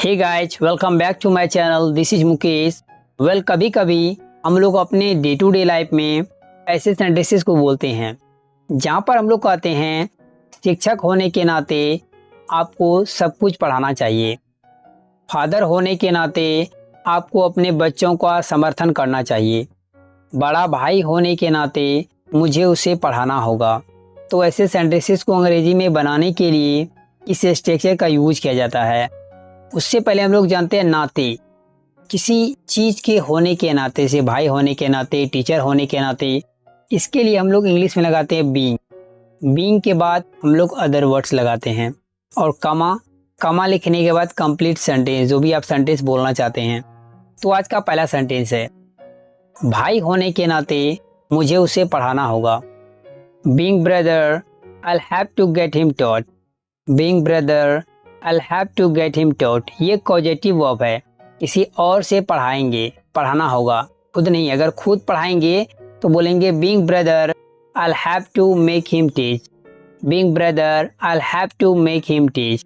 Hey guys, welcome back to my channel. This is Mukesh. कभी कभी हम लोग अपने डे टू डे लाइफ में ऐसे सेंटेंसेस को बोलते हैं जहाँ पर हम लोग कहते हैं शिक्षक होने के नाते आपको सब कुछ पढ़ाना चाहिए, फादर होने के नाते आपको अपने बच्चों का समर्थन करना चाहिए, बड़ा भाई होने के नाते मुझे उसे पढ़ाना होगा। तो ऐसे सेंटेंसेस को अंग्रेजी में बनाने के लिए इस स्ट्रक्चर का यूज किया जाता है। उससे पहले हम लोग जानते हैं नाते, किसी चीज़ के होने के नाते से, भाई होने के नाते, टीचर होने के नाते। इसके लिए हम लोग इंग्लिश में लगाते हैं बीइंग के बाद हम लोग अदर वर्ड्स लगाते हैं और कमा लिखने के बाद कंप्लीट सेंटेंस, जो भी आप सेंटेंस बोलना चाहते हैं। तो आज का पहला सेंटेंस है, भाई होने के नाते मुझे उसे पढ़ाना होगा। Being brother I have to get him taught. Being brother I'll have to get him taught। ये कॉजेटिव वर्ब है, किसी और से पढ़ाएंगे, पढ़ाना होगा, खुद नहीं। अगर खुद पढ़ाएंगे तो बोलेंगे being brother I'll have to make him teach। being brother I'll have to make him teach।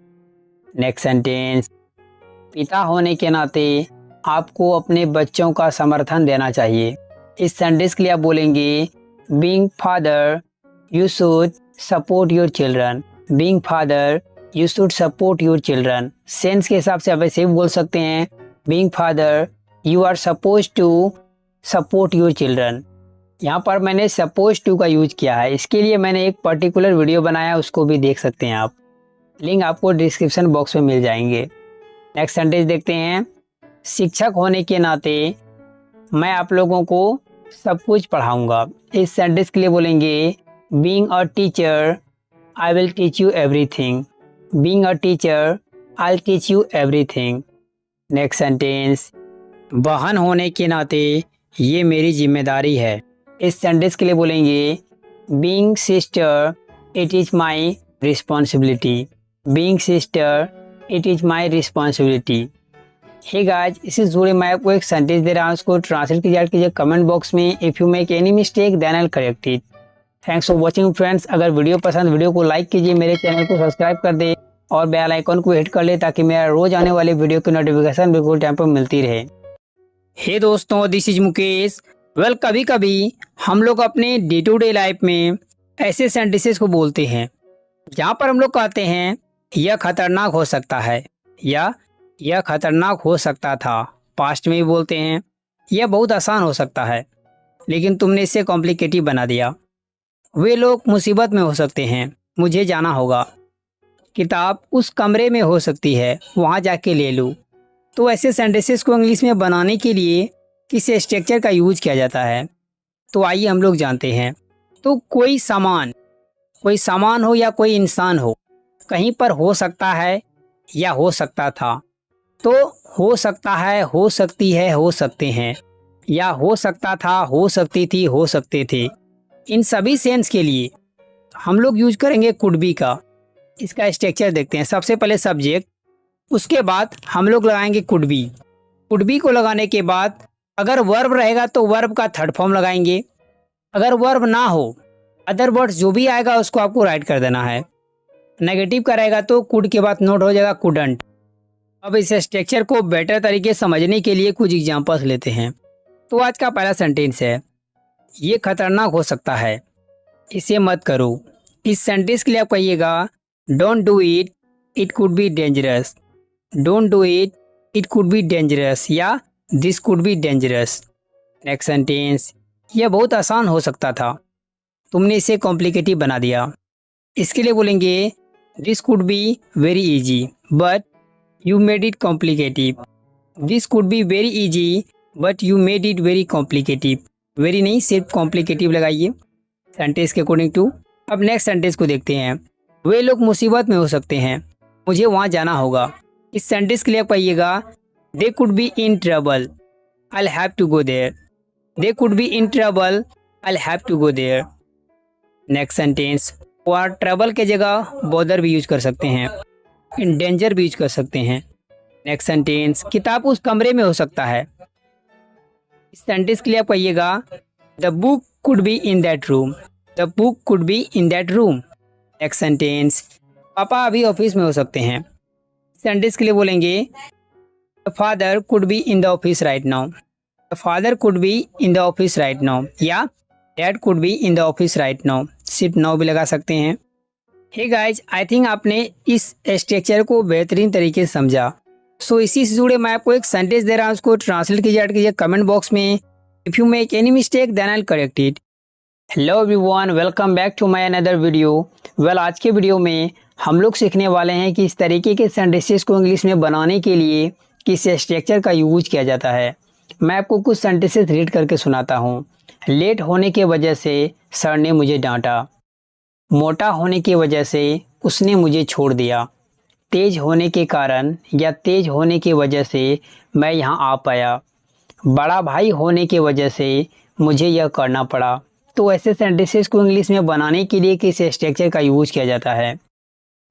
Next sentence, पिता होने के नाते आपको अपने बच्चों का समर्थन देना चाहिए। इस सेंटेंस के लिए आप बोलेंगे being father you should support your children। being father You should support your children। Sense के हिसाब से आप ऐसे भी बोल सकते हैं Being father you are supposed to support your children। यहाँ पर मैंने supposed to का यूज किया है, इसके लिए मैंने एक पर्टिकुलर वीडियो बनाया, उसको भी देख सकते हैं आप। लिंक आपको डिस्क्रिप्शन बॉक्स में मिल जाएंगे। नेक्स्ट सेंटेंस देखते हैं, शिक्षक होने के नाते मैं आप लोगों को सब कुछ पढ़ाऊंगा। इस सेंटेंस के लिए बोलेंगे Being a teacher I will teach you everything। Being a teacher, I'll teach you everything। Next sentence, बहन होने के नाते ये मेरी जिम्मेदारी है। इस सेंटेंस के लिए बोलेंगे Being sister, it is my responsibility। Being sister, it is my responsibility। Hey guys, इससे जुड़े मैं आपको एक सेंटेंस दे रहा हूँ, उसको ट्रांसलेट कीजिए कमेंट बॉक्स में। If you make any mistake then I will correct it. Thanks for watching friends. अगर वीडियो पसंद, वीडियो को लाइक कीजिए, मेरे चैनल को सब्सक्राइब कर दे और बेल आइकन को हिट कर ले ताकि मेरा रोज आने वाले वीडियो की नोटिफिकेशन बिल्कुल टाइम पर मिलती रहे। हे दोस्तों, दिस इज मुकेश। कभी कभी हम लोग अपने डे टू डे लाइफ में ऐसे सेंटेंसेस को बोलते हैं जहाँ पर हम लोग कहते हैं यह खतरनाक हो सकता है या यह खतरनाक हो सकता था। पास्ट में भी बोलते हैं यह बहुत आसान हो सकता है लेकिन तुमने इसे कॉम्प्लिकेटेड बना दिया। वे लोग मुसीबत में हो सकते हैं, मुझे जाना होगा। किताब उस कमरे में हो सकती है, वहाँ जाके ले लूँ। तो ऐसे सेंटेंसेस को इंग्लिश में बनाने के लिए किस स्ट्रक्चर का यूज किया जाता है, तो आइए हम लोग जानते हैं। तो कोई सामान हो या कोई इंसान हो, कहीं पर हो सकता है या हो सकता था। तो हो सकता है, हो सकती है, हो सकते हैं, या हो सकता था, हो सकती थी, हो सकते थे। इन सभी सेंस के लिए हम लोग यूज करेंगे कुड बी का। इसका स्ट्रक्चर देखते हैं। सबसे पहले सब्जेक्ट, उसके बाद हम लोग लगाएंगे कुड बी। कुड बी को लगाने के बाद अगर वर्ब रहेगा तो वर्ब का थर्ड फॉर्म लगाएंगे। अगर वर्ब ना हो, अदर वर्ड्स जो भी आएगा उसको आपको राइट कर देना है। नेगेटिव का रहेगा तो कुड के बाद नोट हो जाएगा कुडंट। अब इस स्ट्रक्चर को बेटर तरीके से समझने के लिए कुछ एग्जांपल्स लेते हैं। तो आज का पहला सेंटेंस है, ये खतरनाक हो सकता है, इसे मत करो। इस सेंटेंस के लिए आप कहिएगा don't do it, it could be dangerous. Don't do it, it could be dangerous, या this could be dangerous. Next sentence, यह बहुत आसान हो सकता था, तुमने इसे कॉम्प्लिकेटेड बना दिया। इसके लिए बोलेंगे this could be very easy but you made it complicated. This could be very easy but you made it very complicated. Very नहीं, सिर्फ कॉम्प्लिकेटिव लगाइए सेंटेंस के अकॉर्डिंग टू। अब नेक्स्ट सेंटेंस को देखते हैं, वे लोग मुसीबत में हो सकते हैं, मुझे वहाँ जाना होगा। इस सेंटेंस के लिए आप कहिएगा they could be in trouble, I will have to go there. They could be in trouble, I will have to go there. Next sentence, और ट्रबल के जगह बॉदर भी यूज कर सकते हैं, इन डेंजर भी यूज कर सकते हैं। नेक्स्ट सेंटेंस, किताब उस कमरे में हो सकता है। इस सेंटेंस के लिए आप कहिएगा the book could be in that room. The book could be in that room. Next sentence, पापा अभी ऑफिस में हो सकते हैं। सेंटेंस के लिए बोलेंगे the father could be in the office right now. The father could be in the office right now, या dad could be in the office right now. सिर्फ नाउ भी लगा सकते हैं। हे गाइज, आई थिंक आपने इस structure को बेहतरीन तरीके से समझा। सो इसी से जुड़े मैं आपको एक सेंटेंस दे रहा हूँ, उसको ट्रांसलेट कीजिए, ऐड कीजिए कमेंट बॉक्स में। If you make any mistake then I will correct it. Hello everyone, welcome back to my another video. Well, आज के वीडियो में हम लोग सीखने वाले हैं कि इस तरीके के सेंटेंसेस को इंग्लिश में बनाने के लिए किस स्ट्रक्चर का यूज किया जाता है। मैं आपको कुछ सेंटेंसेस रीड करके सुनाता हूँ। लेट होने के वजह से सर ने मुझे डांटा। मोटा होने की वजह से उसने मुझे छोड़ दिया। तेज होने के कारण या तेज होने की वजह से मैं यहाँ आ पाया। बड़ा भाई होने की वजह से मुझे यह करना पड़ा। तो ऐसे सेंटेंसेस को इंग्लिश में बनाने के लिए किस स्ट्रक्चर का यूज किया जाता है।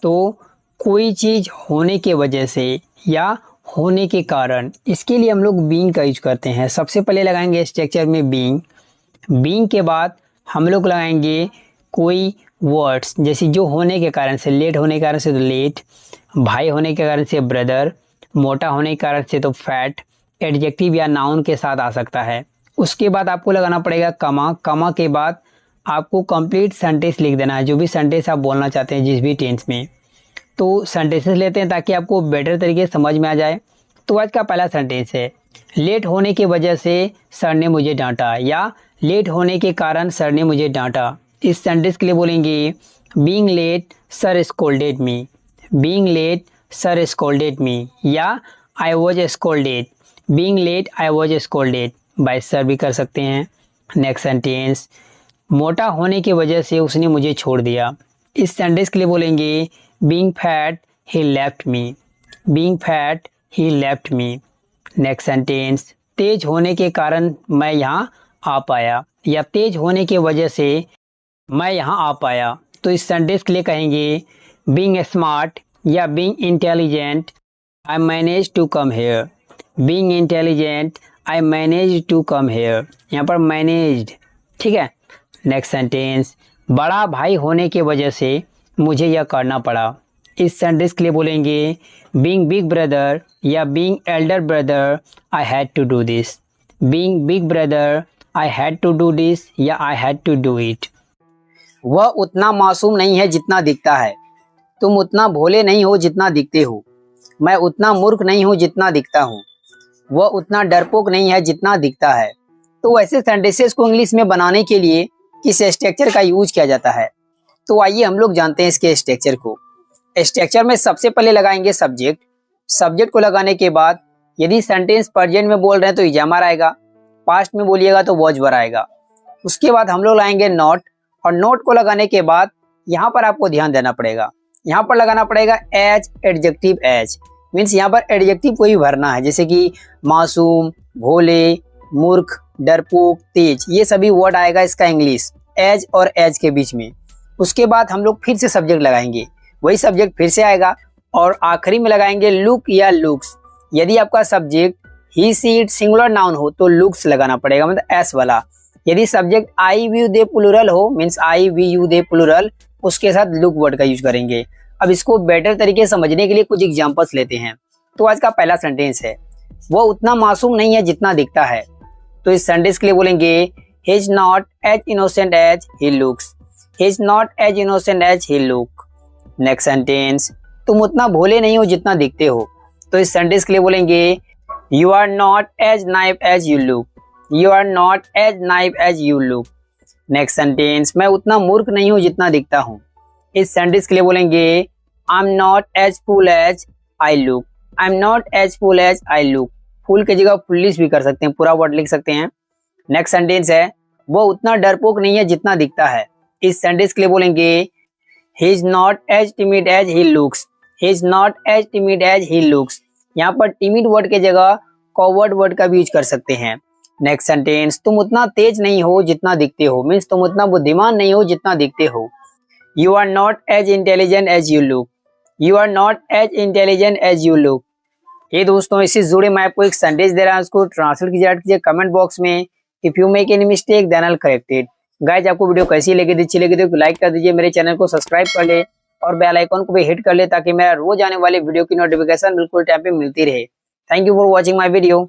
तो कोई चीज़ होने के वजह से या होने के कारण, इसके लिए हम लोग बीइंग का यूज करते हैं। सबसे पहले लगाएंगे स्ट्रक्चर में बीइंग। बीइंग के बाद हम लोग लगाएंगे कोई वर्ड्स, जैसे जो होने के कारण से, लेट होने के कारण से तो लेट, भाई होने के कारण से ब्रदर, मोटा होने के कारण से तो फैट, एडजेक्टिव या नाउन के साथ आ सकता है। उसके बाद आपको लगाना पड़ेगा कमा। कमा के बाद आपको कंप्लीट सेंटेंस लिख देना है, जो भी सेंटेंस आप बोलना चाहते हैं जिस भी टेंस में। तो सेंटेंसेस लेते हैं ताकि आपको बेटर तरीके से समझ में आ जाए। तो आज का पहला सेंटेंस है, लेट होने की वजह से सर ने मुझे डांटा, या लेट होने के कारण सर ने मुझे डांटा। इस सेंटेंस के लिए बोलेंगे being late sir scolded me. Being late sir scolded me, या I was scolded. Being late I was scolded by sir भी कर सकते हैं। नेक्स्ट सेंटेंस, मोटा होने की वजह से उसने मुझे छोड़ दिया। इस सेंटेंस के लिए बोलेंगे बीइंग फैट ही लेफ्ट मी। बीइंग फैट ही लेफ्ट मी। नेक्स्ट सेंटेंस, तेज होने के कारण मैं यहाँ आ पाया, या तेज होने की वजह से मैं यहाँ आ पाया। तो इस सेंटेंस के लिए कहेंगे बीइंग स्मार्ट या being intelligent I manage to come here. Being intelligent I manage to come here, यहाँ पर मैनेज्ड, ठीक है। नेक्स्ट सेंटेंस, बड़ा भाई होने की वजह से मुझे यह करना पड़ा। इस सेंटेंस के लिए बोलेंगे बीइंग बिग ब्रदर या being elder brother I had to do this. Being big brother I had to do this, या I had to do it. वह उतना मासूम नहीं है जितना दिखता है। तुम उतना भोले नहीं हो जितना दिखते हो। मैं उतना मूर्ख नहीं हूँ जितना दिखता हूँ। वह उतना डरपोक नहीं है जितना दिखता है। तो ऐसे सेंटेंसेस को इंग्लिश में बनाने के लिए किस स्ट्रक्चर का यूज किया जाता है। तो आइए हम लोग जानते हैं इसके स्ट्रक्चर को। स्ट्रक्चर में सबसे पहले लगाएंगे सब्जेक्ट। सब्जेक्ट को लगाने के बाद यदि सेंटेंस प्रेजेंट में बोल रहे हैं तो इज एम आएगा, पास्ट में बोलिएगा तो वॉज वर आएगा। उसके बाद हम लोग लाएंगे नॉट, और नोट को लगाने के बाद यहाँ पर आपको ध्यान देना पड़ेगा। यहाँ पर लगाना पड़ेगा एज, एडजेक्टिव एज, मीन्स यहाँ पर एडजेक्टिव को ही भरना है, जैसे कि मासूम, भोले, मूर्ख, डरपोक, तेज, ये सभी वर्ड आएगा इसका इंग्लिश एज और एज के बीच में। उसके बाद हम लोग फिर से सब्जेक्ट लगाएंगे, वही सब्जेक्ट फिर से आएगा, और आखिरी में लगाएंगे लुक या लुक्स। यदि आपका subject he she it singular noun हो तो लुक्स लगाना पड़ेगा, मतलब एस वाला। यदि subject I we you they plural हो, means I we you they plural, उसके साथ लुक वर्ड का यूज करेंगे। अब इसको बेटर तरीके से समझने के लिए कुछ एग्जांपल्स लेते हैं। तो आज का पहला सेंटेंस है, वो उतना मासूम नहीं है जितना दिखता है। तो इस सेंटेंस के लिए बोलेंगे he is not as innocent as he looks. He is not as innocent as he look. Next sentence, तुम उतना भोले नहीं हो जितना दिखते हो। तो इस सेंटेंस के लिए बोलेंगे you are not as naive as you look. You are not as naive as you look. Next sentence, मैं उतना मूर्ख नहीं हूँ जितना दिखता हूँ। इस सेंटेंस के लिए बोलेंगे I am not as fool as I look. I am not as fool as I look. Fool की जगह फुलिश भी कर सकते हैं, पूरा वर्ड लिख सकते हैं। नेक्स्ट सेंटेंस है, वो उतना डरपोक नहीं है जितना दिखता है। इस सेंटेंस के लिए बोलेंगे he is not as timid as he looks. He is not as timid as he looks. यहाँ पर टिमिड वर्ड के जगह कॉवर्ड वर्ड का भी यूज कर सकते हैं। नेक्स्ट सेंटेंस, तुम उतना तेज नहीं हो जितना दिखते हो, मीन्स तुम उतना बुद्धिमान नहीं हो जितना दिखते हो। You are not as intelligent as you look. You are not as intelligent as you look. ये दोस्तों, इसी जुड़े मैं आपको एक सेंटेंस दे रहा हूँ, उसको ट्रांसलेट कीजिए कमेंट बॉक्स में। If you make any mistake then I will correct it. Guys, आपको वीडियो कैसी लगी, अच्छी लगी तो लाइक कर दीजिए, मेरे चैनल को सब्सक्राइब कर ले और बेल आइकन को भी हिट कर ले, ताकि मेरा रोज आने वाले वीडियो की नोटिफिकेशन बिल्कुल टाइम पे मिलती रहे। Thank you for watching my video.